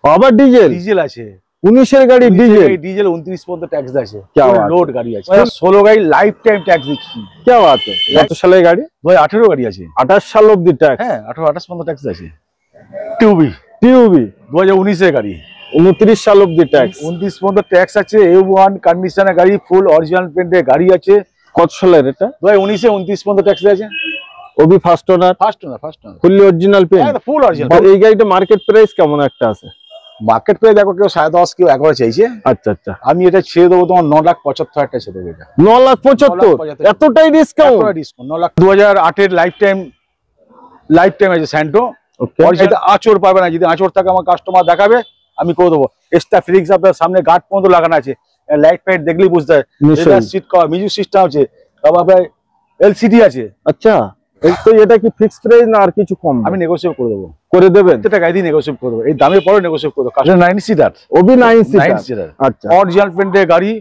আবার diesel diesel আছে 19 এর গাড়ি ডিজেল ডিজেল 29 পর্যন্ত ট্যাক্স আছে লোড গাড়ি আছে 16 গাড়ি লাইফ টাইম ট্যাক্স দিচ্ছি কি বাত কত সালের গাড়ি 2018 গাড়ি আছে 28 সাল অবধি ট্যাক্স হ্যাঁ 18 28 পর্যন্ত ট্যাক্স আছে টিউবি 2019 এর গাড়ি 29 সাল অবধি ট্যাক্স 29 পর্যন্ত ট্যাক্স আছে A1 কন্ডিশনের গাড়ি ফুল অরিজিনাল পেন্টের গাড়ি আছে কত সালের এটা 2019 এ 29 পর্যন্ত ট্যাক্স আছে ওবি first owner fully original paint হ্যাঁ ফুল অরিজিনাল এই গাড়িটা মার্কেট প্রাইস কেমন একটা আছে মার্কেট প্রাইস দেখো কেউ 10.5 কেউ 11 চাইছে আচ্ছা আচ্ছা আমি এটা ছেড়ে দেবো তোমার 9,75,000 টাকা ছেড়ে দেবো এটা 9,75,000 এতটাই ডিসকাউন্ট 2008 এর লাইফ টাইম আছে স্যান্টো অরিজিনাল আঁচড় পাবে না যদি আঁচড় থাকে আমার কাস্টমার দেখাবে আমি করে দেবো এক্সট্রা ফ্রিক্স আপনার সামনে গার্ড পর্যন্ত লাগানো আছে লাইট ফাইট দেখলেই বুঝতে হয় সিট কভার মিউজিক সিস্টেম আছে তারপর এলসিডি আছে আচ্ছা তো এটা কি ফিক্স প্রাইস না আর কিছু কম আমি নেগোশিয়েট করে দেবো করে দেবেন এটা গাড়ি দিয়ে নেগোশিয়েট করে দেবো এই দামের পরে নেগোশিয়েট করে দেবো কারণ 9 সিটার ওবি 9 সিটার আচ্ছা অরিজিনাল পেন্টের গাড়ি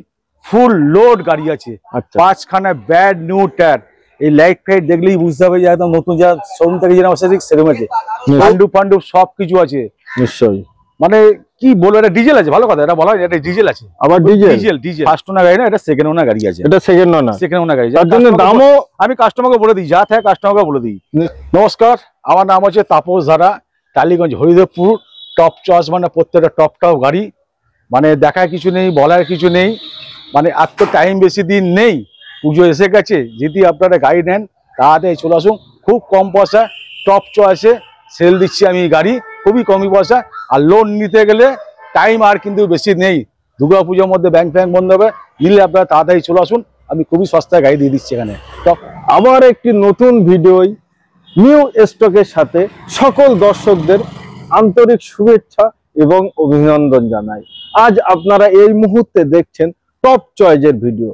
ফুল লোড গাড়ি আছে আচ্ছা 5খানা ব্যাড নিউ টায়ার এই লাইট ফাইট দেখলেই বুঝতে হবে যে একদম নতুন যা শোরুম থেকে যেরকম আছে সেরকম আছে পান্ডু সবকিছু আছে নিশ্চয়ই মানে কি বলবো এটা ডিজেল আছে ভালো কথা এটা বলা হয় এটা ডিজেল আছে আবার ডিজেল ফার্স্ট ওনার গাড়ি না এটা সেকেন্ড ওনার গাড়ি আছে এটা সেকেন্ড ওনার গাড়ি তার জন্য দামও আমি কাস্টমারকে বলে দিই যা থাকে কাস্টমারকে বলে দিই নমস্কার আমার নাম হচ্ছে তাপস ধারা টালিগঞ্জ হরিদেবপুর টপ চয়েস মানে প্রত্যেকটা টপ গাড়ি মানে দেখার কিছু নেই বলার কিছু নেই মানে আর তো টাইম বেশি দিন নেই পুজো এসে গেছে যদি আপনারা গাড়ি নেন তাড়াতাড়ি চলে আসুন খুব কম পয়সা টপ চয়েসে সেল দিচ্ছি আমি গাড়ি খুবই কমই পয়সা আর লোন নিতে গেলে টাইম আর কিন্তু বেশি নেই দুর্গা পুজোর মধ্যে ব্যাংক বন্ধ হবে নিলে আপনারা তাড়াতাড়ি চলে আসুন আমি খুবই সস্তায় গাড়ি দিয়ে দিচ্ছি এখানে আবার একটি নতুন ভিডিও নিউ স্টকের সাথে সকল দর্শকদের আন্তরিক শুভেচ্ছা এবং অভিনন্দন জানাই আজ আপনারা এই মুহূর্তে দেখছেন টপ চয়েসের ভিডিও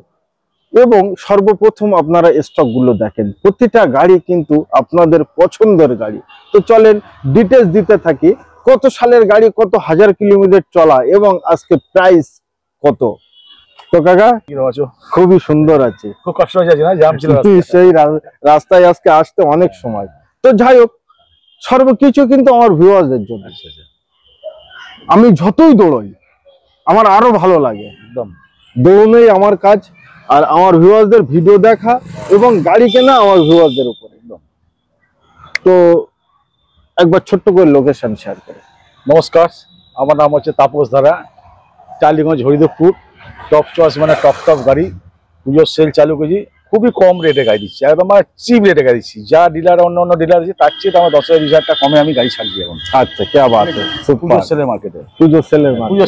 এবং সর্বপ্রথম আপনারা স্টক গুলো দেখেন প্রতিটা গাড়ি কিন্তু আপনাদের পছন্দের গাড়ি তো চলেন ডিটেইলস দিতে থাকি কত সালের গাড়ি কত হাজার কিলোমিটার চলা এবং আজকে প্রাইস কত তো কাকা খুবই সুন্দর আছে খুব কষ্ট হয়েছে না জ্যাম ছিল সেই রাস্তায় আজকে আসতে অনেক সময় তো যাই হোক সর্বকিছু কিন্তু আমার ভিউয়ারদের জন্য আমি যতই দৌড়ই আমার আরো ভালো লাগে একদম দৌড়ানোই আমার কাজ আর আমার ভিউয়ারদের ভিডিও দেখা এবং গাড়ি কেনা আমার ভিউয়ারদের উপর একদম তো একবার ছোট্ট করে লোকেশন শেয়ার করে নমস্কার আমার নাম হচ্ছে তাপস ধারা টালিগঞ্জ হরিদেবপুর টপ চয়েস মানে টপ গাড়ি পুজোর সেল চালু করেছি খুবই কম রেটে গাড়ি দিচ্ছি একদম আমার চিপ রেটে গাড়ি দিচ্ছি যা ডিলার অন্য ডিলার আছে তার চেয়ে আমার 10,000-20,000 টাকা কমে আমি গাড়ি ছাড়ছি এখন আচ্ছা কি বাত পুজোর সেলের মার্কেটে পুজোর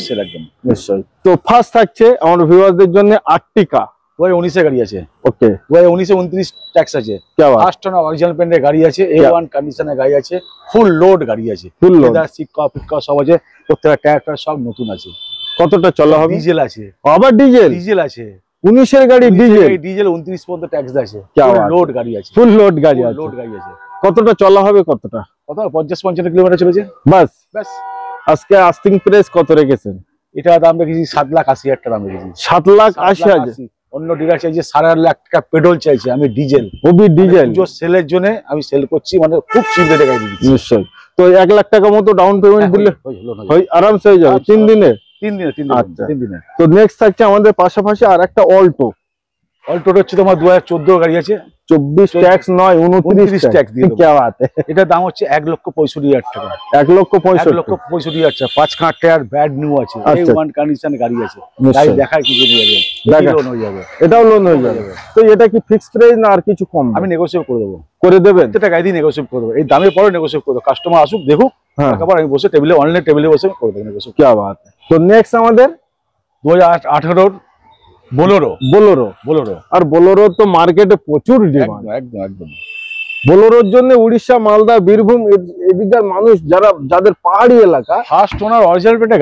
সেল একদম নিশ্চয়ই তো ফার্স্ট থাকছে আমার ভিউয়ারদের জন্য আর্টিকা 2019 গাড়ি আছে ওকে 2019 29 ট্যাক্স আছে ফার্স্ট ওনার অরিজিনাল পেন্টের গাড়ি আছে A1 কন্ডিশনের গাড়ি আছে ফুল লোড গাড়ি আছে ফুল লোড সিট কভার সব আছে প্রত্যেকটা টায়ার সব নতুন আছে কতটা চলা হবে ডিজেল আছে আবার ডিজেল আছে 19 এর গাড়ি ডিজেল 29 পর্যন্ত ট্যাক্স আছে লোড গাড়ি আছে ফুল লোড গাড়ি আছে কতটা চলা হবে কত 50-55 কিলোমিটার চলেছে বাস আজকে আস্কিং প্রাইস কত রেখেছেন এটা দাম রেখেছি 7,80,000 টাকা দাম রেখেছি 7,80,000 অন্য ডিলার চাইছে 8.5 টাকা পেট্রোল চাইছে আমি ডিজেল সেলের জন্য আমি সেল করছি মানে খুব চিপ রেটে গাড়ি দিচ্ছি নিশ্চয়ই তো 1 লাখ টাকা মতো ডাউন পেমেন্ট দিলে হয় আরামসে হয়ে যাবে 3 দিনে আচ্ছা 3 দিনে তো নেক্সট থাকছে আমাদের পাশাপাশি আর একটা অল্টো হচ্ছে তোমার 2014 গাড়ি আছে 24 ট্যাক্স নয় 29 ট্যাক্স দিয়ে কি বাত এটা দাম হচ্ছে 1,65,000 টাকা 1,65,000 টাকা 5 টায়ার ব্যাড নিউ আছে A1 কন্ডিশন গাড়ি আছে তাই দেখায় কিছু নিয়ে যাবে লোন হয়ে যাবে এটাও লোন হয়ে যাবে তো এটা কি ফিক্স প্রাইস না আর কিছু কম আমি নেগোশিয়েট করে দেবো করে দেবেন এটা গাড়ি দিয়ে নেগোশিয়েট করে দেবো এই দামের পরে নেগোশিয়েট করে দেবো কাস্টমার আসুক দেখুক তারপর আমি বসে টেবিলে অনলাইন টেবিলে বসে করে দেবো নেগোশিয়েট কি বাত তো নেক্সট আমাদের 2018 বোলেরো আর বোলেরো তো মার্কেটে প্রচুর ডিমান্ড একদম বোলেরোর জন্য উড়িষ্যা মালদা বীরভূম এদিককার মানুষ যাদের পাহাড়ি এলাকা ফার্স্ট ওনার অরিজিনাল পেন্টের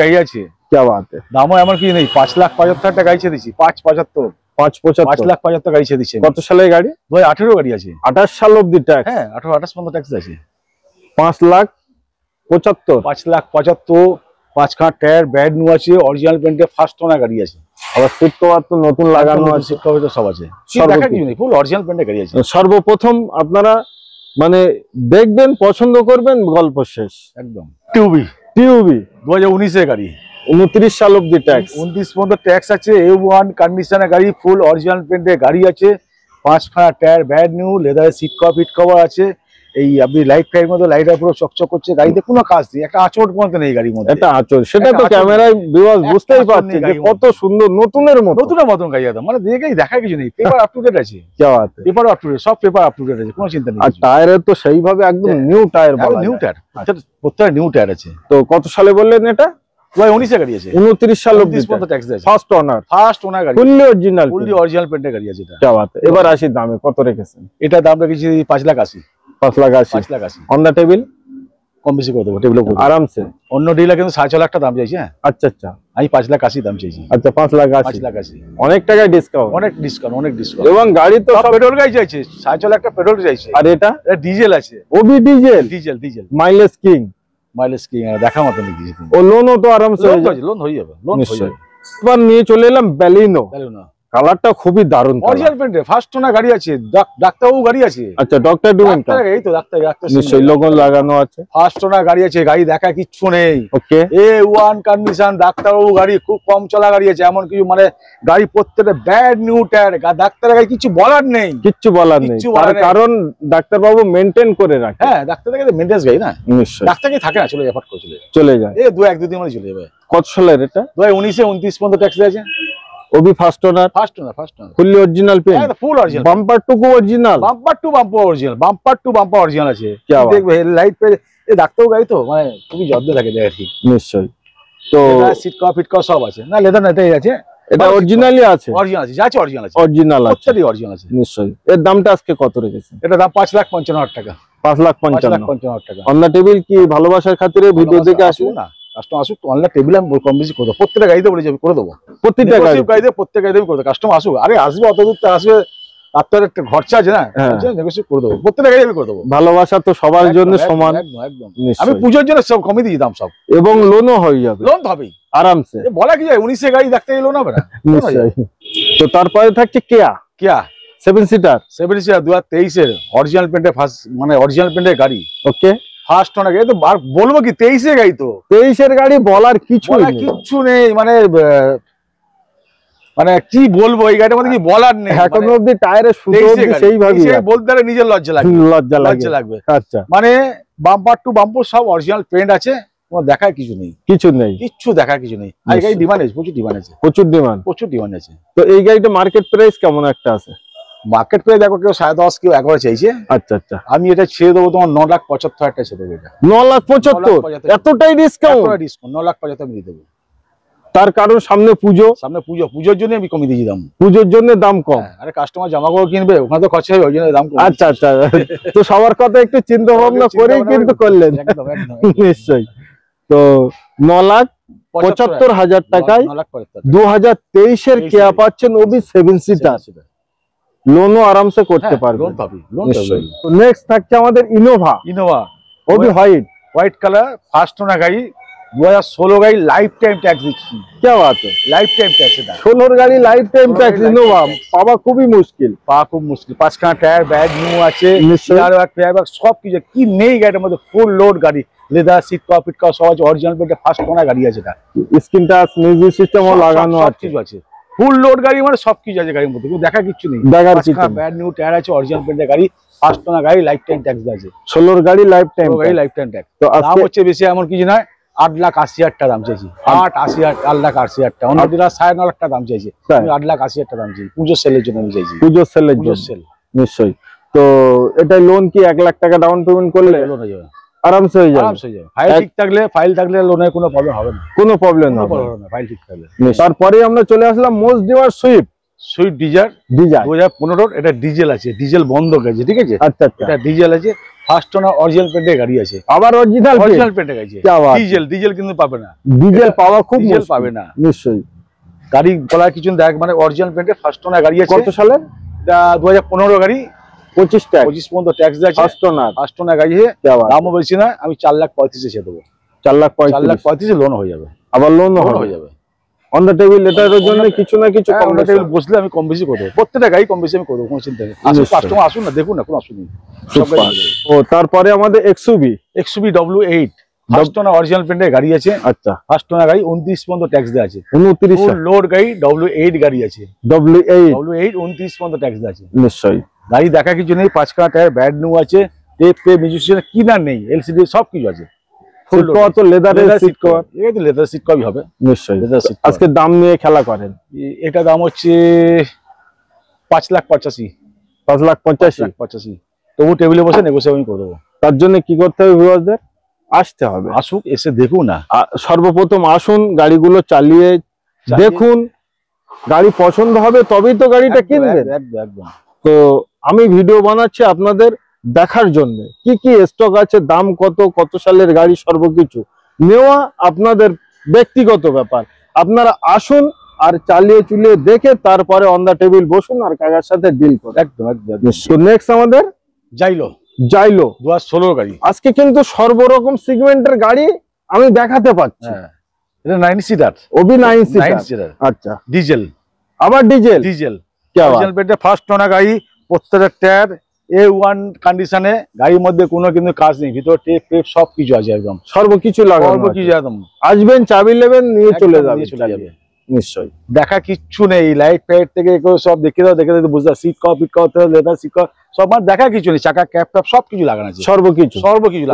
গাড়ি আছে কি বাত দামও এমন কি নেই 5,75,000 টাকা গাড়ি ছেড়েছি 5,75,000 গাড়ি ছেড়েছি কত সালের গাড়ি 2018 গাড়ি আছে 28 সাল অবধি ট্যাক্স হ্যাঁ 28 পর্যন্ত ট্যাক্স আছে 5,75,000 5 টায়ার ব্যাড নিউ আছে অরিজিনাল পেন্টের ফার্স্ট ওনার গাড়ি আছে আবার সিট কভার তো নতুন লাগানো আছে সিট কভার তো সব আছে ফুল অরিজিনাল পেন্টের গাড়ি আছে সর্বপ্রথম আপনারা মানে দেখবেন পছন্দ করবেন গল্প শেষ একদম টিউবি টিউবি 2019 এর গাড়ি, 29 সাল অব্দি ট্যাক্স, 29 পর্যন্ত ট্যাক্স আছে। A1 কন্ডিশনের গাড়ি, ফুল অরিজিনাল পেন্টের গাড়ি আছে, 5খানা টায়ার ব্র্যান্ড নিউ, লেদারের সিট কভার আছে। এই আপনি লাইট টাইম মধ্যে লাইটটা পুরো চকচক করছে, গাড়িতে কোনো কাজ নেই, একটা আঁচড় পর্যন্ত নেই গাড়ির মধ্যে। এটা আঁচড়, সেটা তো ক্যামেরায় ভিউয়ার্স বুঝতেই পারছে যে কত সুন্দর, নতুনের মতো, নতুনের মতন গাড়ি একদম, মানে দেখেই দেখার কিছু নেই। পেপার আপ টু ডেট আছে, পেপার আপ টু ডেট, সব পেপার আপ টু ডেট আছে, কোনো চিন্তা নেই। আর টায়ারের তো সেইভাবে একদম নিউ টায়ার, নিউ টায়ার, প্রত্যেকটা নিউ টায়ার আছে। তো কত সালে বললেন এটা? 2019 এর গাড়ি আছে, 29 সাল অব্দি পর্যন্ত ট্যাক্স আছে। ফার্স্ট ওনার গাড়ি, ফুললি অরিজিনাল পেন্টের গাড়ি আছে এটা। কি বাত। এবার আসি দামে, কত রেখেছেন? এটা দাম রেখেছি 5,80,000। 5,80,000 অন দা টেবিল, কম বেশি করে দেবো, টেবিলে আরামসে। অন্য ডিলার কিন্তু 6.5 লাখ টাকা দাম চাইছে। হ্যাঁ আচ্ছা আচ্ছা, আমি 5,80,000 দাম চাইছি। আচ্ছা 5,80,000, অনেক টাকায় ডিসকাউন্ট, অনেক ডিসকাউন্ট। এবং গাড়ি তো সব পেট্রোল গাড়ি চাইছে, 6.5 লাখ টাকা পেট্রোল চাইছে। আর এটা ডিজেল আছে, ওবি ডিজেল, মাইলেজ কিং, দেখা মতো নেই। ও লোনও তো আরামসে হয়ে যাবে, লোন হয়ে যাবে। এবার নিয়ে চলে এলাম ব্যালিনো, কালারটা খুবই দারুণ, অরিজিনাল পেন্টে ফার্স্ট ওনার গাড়ি আছে, ডাক্তারবাবু গাড়ি আছে। আচ্ছা ডক্টর ডুমেন, এই তো ডাক্তার নিশ্চয়ই লোগো লাগানো আছে, ফার্স্ট ওনার গাড়ি আছে, গাড়ি দেখা কিচ্ছু নেই। ওকে, A1 কন্ডিশন, ডাক্তারবাবু গাড়ি, খুব কম চলা গাড়ি আছে, এমন কিছু মানে গাড়ি প্রত্যেকটা ব্র্যান্ড নিউ টায়ার, ডাক্তারের গাড়ি কিছু বলার নেই, তার কারণ ডাক্তারবাবু মেনটেন করে রাখে। হ্যাঁ ডাক্তারের গাড়ি মেনটেন্স গাড়ি না, নিশ্চয়ই ডাক্তার কি থাকে না, চলে যায়, ফট করে চলে যায়, এই 1-2 দিন মানে চলে যাবে। কত সালের এটা? 2019 এ 29 পর্যন্ত ট্যাক্স আছে। ওবি first owner, fully original paint, একদম full original, bumper to original, bumper to bumper original আছে। কি দেখবে লাইট পে, এই ডাক্তারবাবু গাড়ি তো মানে খুবই যত্ন থাকে আর কি। নিশ্চয়ই, তো সিট কভার ফিট কভার সব আছে, না লেদার না, এটাই আছে, এটা অরিজিনালি আছে, অরিজিনাল আছে, যা আছে অরিজিনাল আছে, অরিজিনাল আছে, প্রত্যেকটাই অরিজিনাল আছে। নিশ্চয়ই। এর দামটা আজকে কত রেখেছেন? এটা দাম 5,55,000 টাকা। 5,55,000 টাকা। অন দা টেবিল কি ভালোবাসার খাতিরে ভিডিও দেখে আসুন না, কাস্টমার আসুক, অনলাইন টেবিল আমি কম বেশি করে দেবো, প্রত্যেকটা গাড়িতে বলে যাবে করে দেবো, প্রত্যেকটা গাড়িতে প্রত্যেক গাড়িতে করে দেবো। কাস্টমার আসুক, আরে আসবে অত দূর তো আসবে, আপনার একটা খরচা আছে না, নেগোশিয়েট করে দেবো, প্রত্যেকটা গাড়ি আমি করে দেবো। ভালোবাসা তো সবার জন্য সমান, একদম। আমি পুজোর জন্য সব কমিয়ে দিই দাম সব, এবং লোনও হয়ে যাবে, লোন তো হবেই আরামসে। বলা কি যায় 19 এর গাড়ি দেখতে গেলে লোন হবে না, নিশ্চয়ই। তো তারপরে থাকছে কেয়া 7 সিটার 2023 এর অরিজিনাল পেন্টের ফার্স্ট, মানে অরিজিনাল পেন্টের গাড়ি। ওকে, ফার্স্ট ওনার গাড়ি তো বলবো কি, 23 এর গাড়ি তো, 23 এর গাড়ি বলার কিচ্ছু নেই, মানে কি বলবো, এই গাড়িটার মধ্যে কি বলার নেই, এখনো অবধি টায়ারে সুতো সেইভাবে বলতে গেলে নিজের লজ্জা লাগবে। আচ্ছা, মানে বাম্পার টু বাম্পার সব অরিজিনাল পেন্ট আছে, তোমার দেখার কিছু নেই, কিচ্ছু দেখার কিছু নেই। আর এই গাড়ি ডিমান্ড আছে, প্রচুর ডিমান্ড আছে। তো এই গাড়িটা মার্কেট প্রাইস কেমন একটা আছে? মার্কেট প্রাইস দেখো, কেউ 10.5, কেউ 11 চাইছে। আচ্ছা, আমি এটা ছেড়ে দেবো তোমার 9,75,000 টাকা ছেড়ে দেবো। এটা 9,75,000, এতটাই ডিসকাউন্ট? 9,75,000 আমি দিয়ে দেবো। তার কারণ সামনে পুজোর জন্য আমি কমিয়ে দিয়েছি দাম, পুজোর জন্য দাম কম। আরে কাস্টমার জামা কাপড় কিনবে, ওখানে তো খরচা হবে, ওই জন্য দাম কম। আচ্ছা, তো সবার কথা একটু চিন্তা ভাবনা করেই কিন্তু করলেন, নিশ্চয়ই। তো 9,75,000 টাকায় 2023 এর কেয়া পাচ্ছেন, ওবি 7 সিটার, লোনও আরামসে করতে পারবেন। নেক্সট থাকছে আমাদের ইনোভা ওবি হোয়াইট কালার, ফার্স্ট ওনার গাড়ি, 2016 গাড়ি, লাইফ টাইম ট্যাক্স দিচ্ছি। क्या बात है, লাইফ টাইম ট্যাক্স, এটা 16 গাড়ি লাইফ টাইম ট্যাক্স, ইনোভা পাওয়া খুবই মুশকিল, 5খানা টায়ার ব্যাগ নিউ আছে, সব কিছু কি নেই গাড়ির মধ্যে, ফুল লোড গাড়ি, leather seat cover fit cover সব আছে, অরিজিনাল পেন্টে ফার্স্ট ওনার গাড়ি আছে, এটা স্ক্রিন টাচ মিউজিক সিস্টেমও লাগানো আছে, ফুল লোড গাড়ি, মানে সবকিছু আছে গাড়ির মধ্যে, দেখা কিচ্ছু নেই, ব্যাড নিউ টায়ার আছে, অরিজিনাল পেন্টের গাড়ি, ফার্স্ট ওনার গাড়ি, লাইফ টাইম ট্যাক্স আছে, 16 গাড়ি লাইফ টাইম ট্যাক্স। তো দাম হচ্ছে বেশি, এমন কিছু নয়, 8,80,000 টাকা দাম চাইছি, 8,80,000 টাকা। অন্য দিন 9.5 লাখ টাকা দাম চাইছি, 8,80,000 টাকা দাম চাইছি, পুজোর সেলের জন্য আমি চাইছি, পুজোর সেল। নিশ্চয়ই। তো এটা লোন কি 1 লাখ টাকা ডাউন পেমেন্ট করলে লোন হয়ে যাবে, আরামসে হয়ে যাবে? ফাইল থাকলে লোনের কোনো প্রবলেম হবে না, ফাইল ঠিক থাকলে। তারপরে আমরা চলে আসলাম মোস্ট ডিমান্ড সুইফট ডিজায়ার 2015, এটা ডিজেল আছে, ডিজেল বন্ধ গেছে, ঠিক আছে। আচ্ছা, এটা ডিজেল আছে, ফার্স্ট ওনার অরিজিনাল পেন্টের গাড়ি আছে, আবার অরিজিনাল পেন্টের গাড়ি আছে, ডিজেল কিন্তু পাবে না, ডিজেল পাওয়া খুব ডিজেল পাবে না, নিশ্চয়ই। গাড়ি বলার কিছু দেখ, মানে অরিজিনাল পেন্টের ফার্স্ট ওনার গাড়ি আছে। কত সালের? এটা 2015 গাড়ি, 25 পর্যন্ত ট্যাক্স আছে, ফার্স্ট ওনার গাড়ি, দামও বেশি না, আমি 4,35,000 ছেড়ে দেবো, 4,35,000 লোন হয়ে যাবে, আবার লোনও হয়ে যাবে। অন দ্য টেবিল এটার জন্য কিছু না কিছু অন দ্য টেবিল বসলে আমি কম বেশি করে দেবো, প্রত্যেকটা গাড়ি কম বেশি আমি করে দেবো, কোনো চিন্তা নেই। আসুন কাস্টমার, আসুন না, দেখুন না, কোনো অসুবিধা নেই। ও তারপরে আমাদের XUV W8 first owner original প্রিন্টের গাড়ি আছে। আচ্ছা, ফার্স্ট ওনার গাড়ি 29 পর্যন্ত ট্যাক্স দেওয়া আছে। 29 ফুল লোড গাড়ি W8 গাড়ি আছে। W8 29 পর্যন্ত ট্যাক্স দেওয়া আছে। নিশ্চয়ই। গাড়ি দেখা কিছু নেই, 5 কাঠা টায়ার, ব্যাড নিউ আছে, টেপ মিউজিক কিনা নেই, LCD সব কিছু আছে। ফুল কত লেদারের সিট কভার, এই তো লেদার সিট কভারই হবে নিশ্চয়ই। Leather seat. আজকে দাম নিয়ে খেলা করেন। এটা দাম হচ্ছে 5,85,000। 5,85,000। তবু টেবিলে বসে নেগোসিয়েশন করে দেবো। তার জন্য কি করতে হবে ভিউয়ারদের? আসতে হবে, আসুক, এসে দেখুন না। সর্বপ্রথম আসুন, গাড়িগুলো চালিয়ে দেখুন, গাড়ি পছন্দ হবে তবেই তো গাড়িটা কিনবেন। একদম। তো আমি ভিডিও বানাচ্ছি আপনাদের দেখার জন্য, কি কি স্টক আছে, দাম কত, কত সালের গাড়ি, সর্বকিছু নেওয়া আপনাদের ব্যক্তিগত ব্যাপার। আপনারা আসুন আর চালিয়ে চুলিয়ে দেখে তারপরে অন দা টেবিল বসুন আর কাকার সাথে ডিল করুন। একদম। তো নেক্সট আমাদের জাইলো 2016 গাড়ি। আজকে কিন্তু সর্বরকম সেগমেন্টের গাড়ি আমি দেখাতে পাচ্ছি। এটা 9 সিটার, ওবি 9 সিটার। সিটার। আচ্ছা, ডিজেল, আবার ডিজেল। অরিজিনাল পেটে ফার্স্ট ওনার গাড়ি, প্রত্যেকটা টায়ার A1 কন্ডিশনে, গাড়ির মধ্যে কোনো কিন্তু কাজ নেই, ভিতরে টেপ সব কিছু আছে, একদম সর্বকিছু লাগানো, সর্বকিছু একদম। আসবেন, চাবি নেবেন, নিয়ে চলে যাবে। নিশ্চয়ই। দেখা কিচ্ছু নেই, লাইট ফাইট থেকে সব দেখে দাও বুঝতে, seat cover, leather seat cover সব, মানে দেখা কিছু নেই, চাকা ক্যাপ ট্যাপ সব কিছু লাগানো আছে, সর্বকিছু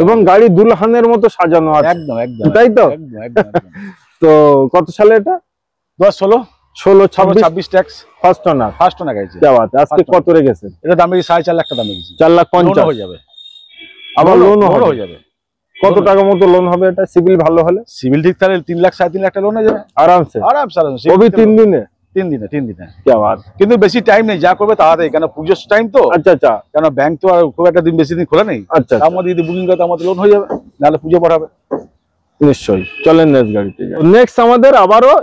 এবং গাড়ি দুলহানের মতো সাজানো আছে। একদম, তাই তো? একদম। তো কত সালে এটা? 2016, 26 ট্যাক্স, ফার্স্ট ওনার গাড়ি। আজকে কত রেখেছেন? এটা দাম 4.5 লাখ টাকা দাম রেখেছি। 4,50,000 হয়ে যাবে, আবার লোন হয়ে যাবে। কত টাকা মতো লোন হবে এটা, সিভিল ভালো হলে? সিভিল ঠিক তাহলে 3 লাখ 3.5 লাখ টাকা লোন হয়ে যাবে আরামসে। ওবি 3 দিনে? 3 দিনে। কিন্তু বেশি টাইম নেই, যা করবে তাড়াতাড়ি, কেন পুজোর টাইম তো। আচ্ছা। কেন ব্যাংক তো আর খুব একটা বেশি দিন খোলা নেই। আচ্ছা, তার মধ্যে যদি বুকিং করতে আমাদের লোন হয়ে যাবে, নাহলে পুজো পড়াবে। নিশ্চয়ই। চলেন নেক্সট গাড়িতে। নেক্সট আমাদের আবারও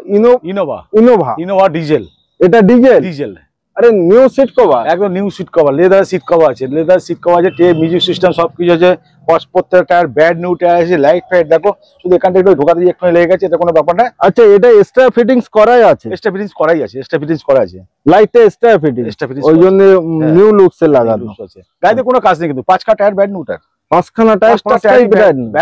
ইনোভা ডিজেল। এটা ডিজেল। আরে নিউ সিট কভার, একদম new seat cover, leather seat cover আছে, টেপ মিউজিক সিস্টেম সবকিছু আছে। প্রত্যেকটা টায়ার ব্যাড নিউ টায়ার আছে, লাইট ফাইট দেখো, শুধু এখান থেকে ঢোকাতে একটু লেগে গেছে, এটা কোনো ব্যাপার না। আচ্ছা, এটা এক্সট্রা ফিটিংস করাই আছে? এক্সট্রা ফিটিংস করা আছে, লাইটটা এক্সট্রা ফিটিংস, ওই জন্য নিউ লুকস এ লাগানো আছে। গাড়িতে কোনো কাজ নেই, কিন্তু 5 কাঠা টায়ার, ব্যাড নিউ টায়ার, 5খানা টায়ার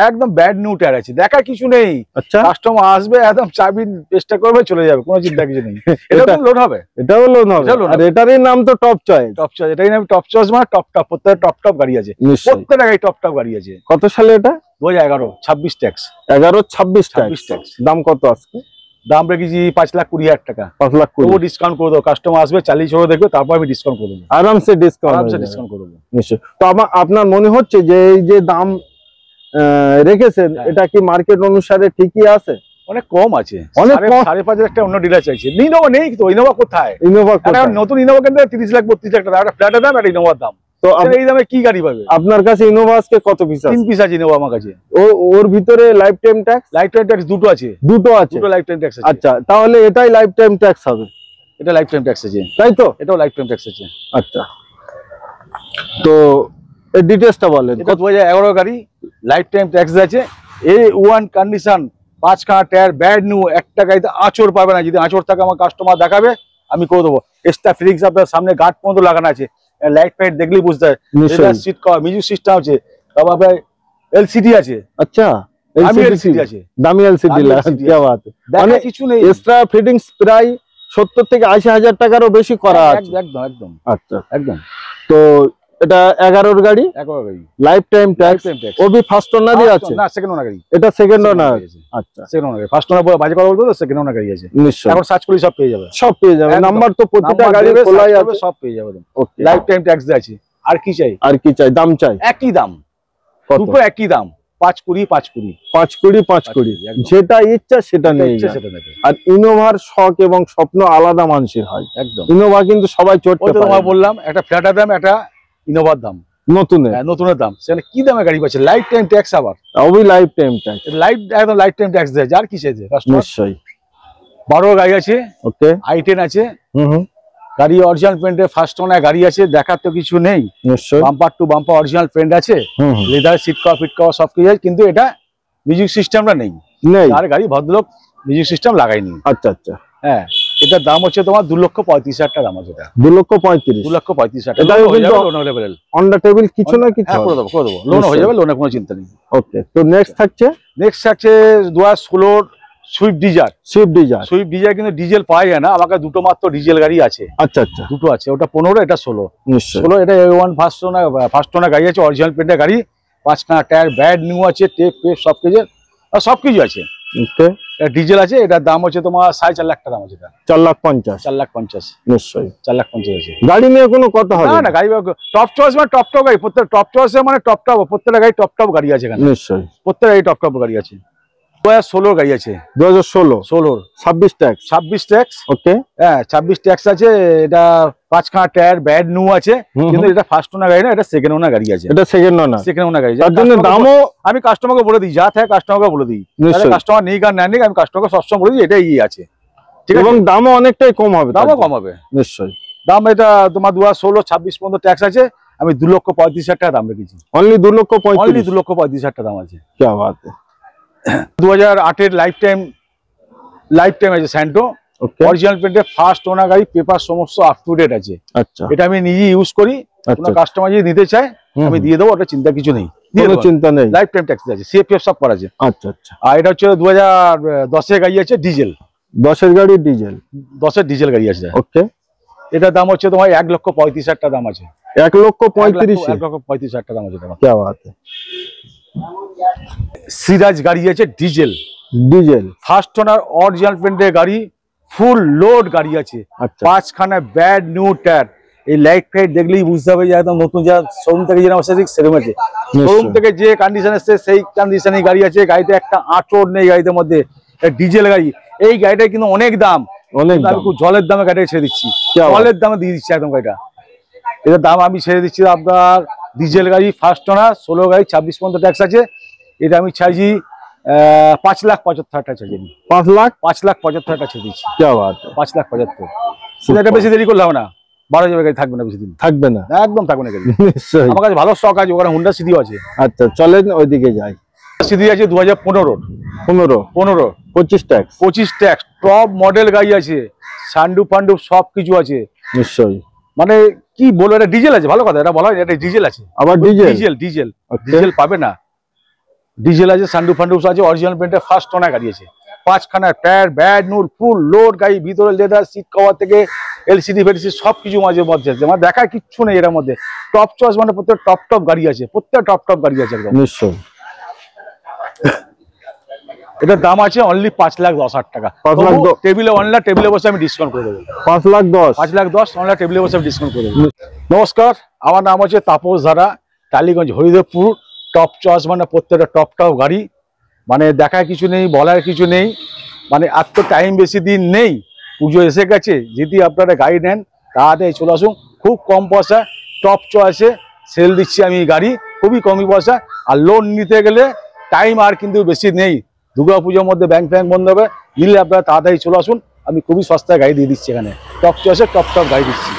একদম ব্যাড নিউ টায়ার আছে, দেখার কিছু নেই। আচ্ছা, কাস্টমার আসবে, একদম চাবি চেষ্টা করবে, চলে যাবে, কোনো চিন্তা কিছু নেই। এটা লোন হবে, এটাও লোন হবে। আর এটারই নাম তো টপ চয়েস। এটাই নাম টপ চয়েস, মানে টপ প্রত্যেকটা টপ গাড়ি আছে, প্রত্যেকটা গাড়ি টপ গাড়ি আছে। কত সালে এটা? 2011, 26 ট্যাক্স। 26 ট্যাক্স। দাম কত আজকে? দাম রেখেছি 5,20,000 টাকা। 5,20,000 ডিসকাউন্ট করে দেবো, কাস্টমার আসবে, চালিয়ে চলে দেখবে, তারপর আমি ডিসকাউন্ট করে দেবো, আরামসে ডিসকাউন্ট করে দেবো। নিশ্চয়ই। তো আপনার মনে হচ্ছে যে এই যে দাম রেখেছেন, এটা কি মার্কেট অনুসারে ঠিকই আছে? অনেক কম আছে, অনেক 5,500 একটা অন্য ডিলার চাইছে। ইনোভা নেই তো, ইনোভা কোথায়? নতুন ইনোভা কিনতে 30 লাখ 32 লাখ টাকা, একটা ফ্ল্যাটের দাম, একটা ইনোভার দাম। তো এই দামে কি গাড়ি পাবে? আপনার কাছে ইনোভা আজকে কত পিস আছে? 3 পিস আছে ইনোভা আমার কাছে। ওর ভিতরে লাইফ টাইম ট্যাক্স দুটো আছে। দুটো লাইফ টাইম ট্যাক্স আছে। আচ্ছা, তাহলে এটাই লাইফ টাইম ট্যাক্স হবে। এটা লাইফ টাইম ট্যাক্স আছে, তাই তো? এটাও লাইফ টাইম ট্যাক্স আছে। আচ্ছা, তো এই ডিটেইলসটা বলেন। এটা 2011 গাড়ি, লাইফ টাইম ট্যাক্স আছে, A1 কন্ডিশন, 5 খানা টায়ার, ব্যাড নিউ, একটা গাড়িতে আঁচড় পাবে না। যদি আঁচড় থাকে আমার কাস্টমার দেখাবে, আমি করে দেবো। এক্সট্রা ফিটিংস আপনার সামনে গার্ড পর্যন্ত লাগানো আছে, লাইট ফাইট দেখলেই বুঝতে হয়। সিট কভার, মিউজিক সিস্টেম আছে, তারপর আপনার এলসিডি আছে। আচ্ছা, এলসিডি আছে, দামি এলসিডি কি বাত, মানে কিছু নেই। এক্সট্রা ফিটিংস প্রায় 70 থেকে 80 হাজার টাকারও বেশি করা আছে। একদম। আচ্ছা, একদম। তো এটা 11 গাড়ি, লাইফ টাইম ট্যাক্স, ওবি ফার্স্ট ওনারই আছে না? সেকেন্ড ওনার গাড়ি, এটা সেকেন্ড ওনার। আচ্ছা, সেকেন্ড ওনার গাড়ি, ফার্স্ট ওনার বাজে কথা বলতো, সেকেন্ড ওনার গাড়ি আছে। নিশ্চয়ই, এখন সার্চ করলে সব পেয়ে যাবে, নাম্বার তো প্রতিটা গাড়ি খোলাই আছে, সব পেয়ে যাবে। ওকে, লাইফ টাইম ট্যাক্স আছে। আর কি চাই? দাম চাই একই দাম, দুটো একই দাম, 5,20,5,20, যেটা ইচ্ছা সেটা নিয়ে যাবে। আর ইনোভার শখ এবং স্বপ্ন আলাদা মানুষের হয়। একদম, ইনোভা কিন্তু সবাই চড়তে পারে। তোমায় বললাম, একটা ফ্ল্যাটের দাম, একটা ইনোভার দাম, নতুনের দাম, সেখানে কি দামে গাড়ি পাচ্ছে? লাইফ টাইম ট্যাক্স, আবার ওই লাইফ টাইম ট্যাক্স, একদম লাইফ টাইম ট্যাক্স দেয়। আর কি চাইছে? নিশ্চয়ই। 12 গাড়ি আছে, ওকে, i10 আছে, গাড়ি অরিজিনাল পেন্টের ফার্স্ট ওনার গাড়ি আছে, দেখার তো কিছু নেই। নিশ্চয়ই, bumper to bumper original paint আছে, leather seat cover fit cover সব কিছু আছে, কিন্তু এটা মিউজিক সিস্টেমটা নেই। আর গাড়ি ভদ্রলোক মিউজিক সিস্টেম লাগায়নি। আচ্ছা, হ্যাঁ, এটার দাম হচ্ছে তোমার 2,35,000 টাকা দাম আছে। এটা 2,35,000 টাকা অন দা টেবিল, কিছু না কিছু করে দেবো, লোন হয়ে যাবে, লোনে কোনো চিন্তা নেই। ওকে, তো নেক্সট থাকছে নেক্সট আছে 2016 সুইফট ডিজায়ার। সুইফট ডিজায়ার কিন্তু ডিজেল পাওয়া যায় না, আমাকে দুটো মাত্র ডিজেল গাড়ি আছে। আচ্ছা আচ্ছা, দুটো আছে, ওটা 15, এটা 16। নিশ্চয়ই 16 এটা A1 ফার্স্ট ওনার গাড়ি আছে, অরিজিনাল পেন্টের গাড়ি, 5খানা টায়ার ব্যাড নিউ আছে, টেপ সবকিছু সবকিছু আছে। ওকে, ডিজেল আছে, এটার দাম হচ্ছে তোমার 4.5 লাখ টাকা দাম আছে। এটা 4,50,000। 4,50,000 নিশ্চয়ই 4,50,000 আছে। গাড়ি নিয়ে কোনো কথা হবে না, গাড়ি টপ চয়েস মানে টপ গাড়ি, প্রত্যেক টপ চয়েস মানে টপ প্রত্যেকটা গাড়ি টপ গাড়ি আছে এখানে। নিশ্চয়ই প্রত্যেকটা গাড়ি টপ গাড়ি আছে। 2016 গাড়ি আছে, 2016 26 ট্যাক্স। 26 ট্যাক্স। ওকে, হ্যাঁ 26 ট্যাক্স আছে। এটা 5খানা টায়ার ব্যাড নিউ আছে, কিন্তু এটা ফার্স্ট ওনার গাড়ি না, এটা সেকেন্ড ওনার গাড়ি আছে। এটা সেকেন্ড ওনার, সেকেন্ড ওনার গাড়ি। তার জন্য দামও আমি কাস্টমারকে বলে দিই, যা থাকে কাস্টমারকে বলে দিই। কাস্টমার নেই আর নেই, আমি কাস্টমারকে সবসময় বলে দিই এটাই আছে, ঠিক আছে। এবং দামও অনেকটাই কম হবে, দামও কম হবে নিশ্চয়ই। দাম এটা তোমার 2016-26 পর্যন্ত ট্যাক্স আছে। আমি 2,35,000 টাকা দাম রেখেছি। অনলি 2,35,000। অনলি 2,35,000 টাকা দাম আছে। কি বাত है। 2008 লাইফ টাইম আছে স্যান্টো, অরিজিনাল পেন্টের ফার্স্ট ওনার গাড়ি, পেপার সমস্ত আপ টু ডেট আছে। আচ্ছা, এটা আমি নিজে ইউজ করি, কোনো কাস্টমার যদি নিতে চায় আমি দিয়ে দেবো, ওটা চিন্তা কিছু নেই, কোনো চিন্তা নেই। লাইফ টাইম ট্যাক্স আছে, সিএফএফ সব করা আছে। আচ্ছা আচ্ছা। আর এটা হচ্ছে 2010 এর গাড়ি আছে, ডিজেল। 10 গাড়ি ডিজেল, 10 ডিজেল গাড়ি আছে। ওকে, এটার দাম হচ্ছে তোমার 1,35,000 টাকা দাম আছে। 1,35,000। 1,35,000 টাকা দাম আছে তোমার। কি বাত है। সিরাজ গাড়ি আছে, ডিজেল। ফার্স্ট ওনার অরিজিনাল পেন্টের গাড়ি, ফুল লোড গাড়ি আছে। আচ্ছা, 5খানা ব্যাড নিউ টায়ার। এই লাইট ফাইট দেখলেই বুঝতে হবে যে একদম নতুন, যা শোরুম থেকে যেরকম আসছে ঠিক সেরকম আছে। শোরুম থেকে যে কন্ডিশন এসছে সেই কন্ডিশনে গাড়ি আছে। গাড়িতে একটা আঁচড় নেই গাড়িতে মধ্যে, ডিজেল গাড়ি। এই গাড়িটা কিন্তু অনেক দাম, আমি খুব জলের দামে গাড়িটা ছেড়ে দিচ্ছি, জলের দামে দিয়ে দিচ্ছি একদম গাড়িটা। এটার দাম আমি ছেড়ে দিচ্ছি আপনার, ডিজেল গাড়ি, ফার্স্ট ওনার, 16 গাড়ি, 26 পর্যন্ত ট্যাক্স আছে। এটা আমি চাইছি 5,75,000 টাকা চাইছি। 5,75,000 টাকা ছেড়ে দিচ্ছি। কি বাত है। 5,75,000। এটা বেশি দেরি করলাম না, 12 যাবে গাড়ি থাকবে না বেশি দিন, থাকবে না, একদম থাকবে না গাড়ি। নিশ্চয়ই আমার কাছে ভালো স্টক আছে, ওখানে হুন্ডা সিডিও আছে। আচ্ছা, চলেন ওইদিকে যাই। সিডি আছে 2015, 25 ট্যাক্স। 25 ট্যাক্স, টপ মডেল গাড়ি আছে, সান্ডু ফান্ডু সব কিছু আছে। নিশ্চয়ই, মানে কি বলবো, এটা ডিজেল আছে, ভালো কথা, এটা বলা হয় এটা ডিজেল আছে। আবার ডিজেল ডিজেল পাবে না, ডিজেল আছে, সান্ডু ফান্ডু আছে, অরিজিনাল পেন্টের ফার্স্ট ওনার গাড়ি আছে। 5খানা tyre bad new, full load গাড়ি, ভিতরে লেদার সিট কভার থেকে এলসিডি ফেলসিডি সবকিছু মাঝে মধ্যে আছে। আমার দেখার কিচ্ছু নেই এর মধ্যে। টপ চয়েস মানে প্রত্যেক টপ গাড়ি আছে, প্রত্যেক টপ গাড়ি আছে একদম। নিশ্চয়ই। এটার দাম আছে অনলি 5,10,000 টাকা। টেবিলে অনলাইন, টেবিলে বসে আমি ডিসকাউন্ট করে দেবো। 5,10,000 অনলাইন টেবিলে বসে আমি ডিসকাউন্ট করে দেবো। নমস্কার, আমার নাম হচ্ছে তাপস ধারা, টালিগঞ্জ, হরিদেবপুর। টপ চয়েস মানে প্রত্যেকটা টপ গাড়ি, মানে দেখার কিছু নেই, বলার কিছু নেই। মানে আর তো টাইম বেশি দিন নেই, পুজো এসে গেছে। যদি আপনারা গাড়ি নেন তাড়াতাড়ি চলে আসুন, খুব কম পয়সা টপ চয়েসে সেল দিচ্ছি আমি গাড়ি, খুবই কমই পয়সা। আর লোন নিতে গেলে টাইম আর কিন্তু বেশি নেই, দুর্গাপুজোর মধ্যে ব্যাংক বন্ধ হবে, নিলে আপনারা তাড়াতাড়ি চলে আসুন। আমি খুবই সস্তায় গাড়ি দিয়ে দিচ্ছি এখানে, টপ চয়েসে টপ গাড়ি দিচ্ছি।